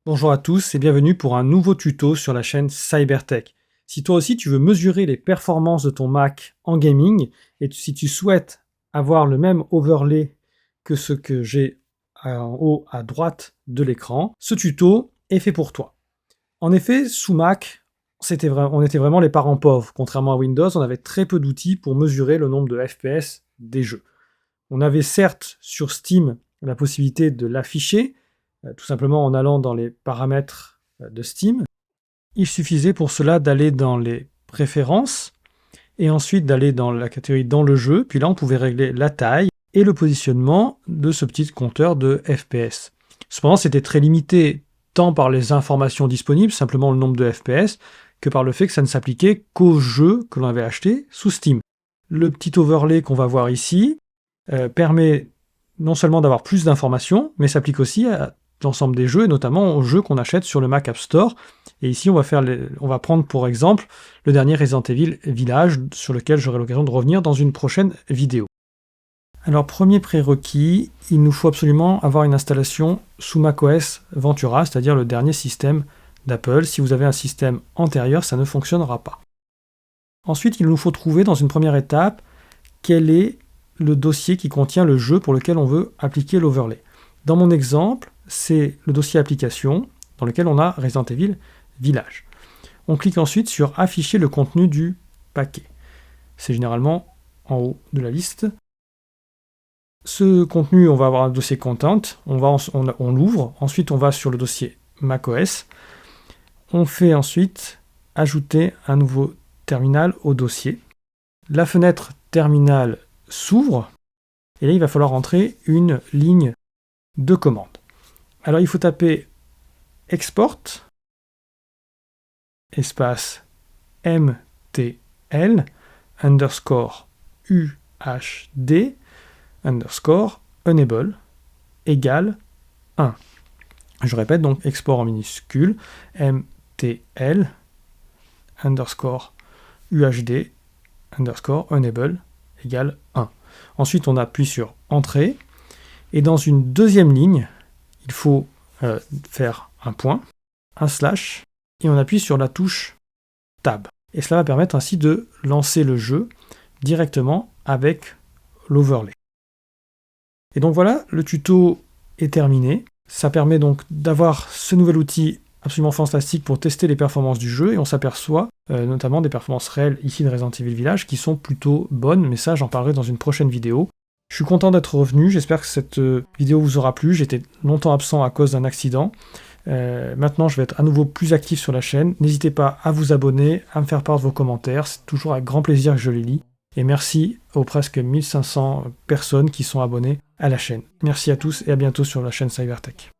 Bonjour à tous et bienvenue pour un nouveau tuto sur la chaîne Cybertech. Si toi aussi tu veux mesurer les performances de ton Mac en gaming et si tu souhaites avoir le même overlay que ce que j'ai en haut à droite de l'écran, ce tuto est fait pour toi. En effet, sous Mac, on était vraiment les parents pauvres. Contrairement à Windows, on avait très peu d'outils pour mesurer le nombre de FPS des jeux. On avait certes sur Steam la possibilité de l'afficher, tout simplement en allant dans les paramètres de Steam. Il suffisait pour cela d'aller dans les préférences et ensuite d'aller dans la catégorie dans le jeu, puis là on pouvait régler la taille et le positionnement de ce petit compteur de FPS. Cependant c'était très limité tant par les informations disponibles, simplement le nombre de FPS, que par le fait que ça ne s'appliquait qu'aux jeux que l'on avait achetés sous Steam. Le petit overlay qu'on va voir ici permet non seulement d'avoir plus d'informations, mais s'applique aussi à l'ensemble des jeux, et notamment aux jeux qu'on achète sur le Mac App Store. Et ici, on va prendre pour exemple le dernier Resident Evil Village, sur lequel j'aurai l'occasion de revenir dans une prochaine vidéo. Alors, premier prérequis, il nous faut absolument avoir une installation sous macOS Ventura, c'est-à-dire le dernier système d'Apple. Si vous avez un système antérieur, ça ne fonctionnera pas. Ensuite, il nous faut trouver dans une première étape quel est le dossier qui contient le jeu pour lequel on veut appliquer l'overlay. Dans mon exemple, c'est le dossier application dans lequel on a Resident Evil Village. On clique ensuite sur afficher le contenu du paquet. C'est généralement en haut de la liste. Ce contenu, on va avoir un dossier content, on l'ouvre, ensuite on va sur le dossier macOS. On fait ensuite ajouter un nouveau terminal au dossier. La fenêtre terminal s'ouvre et là il va falloir entrer une ligne de commande. Alors il faut taper export espace mtl underscore uhd underscore enable égale 1. Je répète donc export en minuscule mtl underscore uhd underscore enable égale 1. Ensuite, on appuie sur Entrée. Et dans une deuxième ligne, il faut faire un point, un slash, et on appuie sur la touche Tab. Et cela va permettre ainsi de lancer le jeu directement avec l'overlay. Et donc voilà, le tuto est terminé. Ça permet donc d'avoir ce nouvel outil absolument fantastique pour tester les performances du jeu, et on s'aperçoit notamment des performances réelles ici de Resident Evil Village qui sont plutôt bonnes, mais ça j'en parlerai dans une prochaine vidéo. Je suis content d'être revenu, j'espère que cette vidéo vous aura plu, j'étais longtemps absent à cause d'un accident. Maintenant je vais être à nouveau plus actif sur la chaîne, n'hésitez pas à vous abonner, à me faire part de vos commentaires, c'est toujours avec grand plaisir que je les lis. Et merci aux presque 1500 personnes qui sont abonnées à la chaîne. Merci à tous et à bientôt sur la chaîne Cybertech.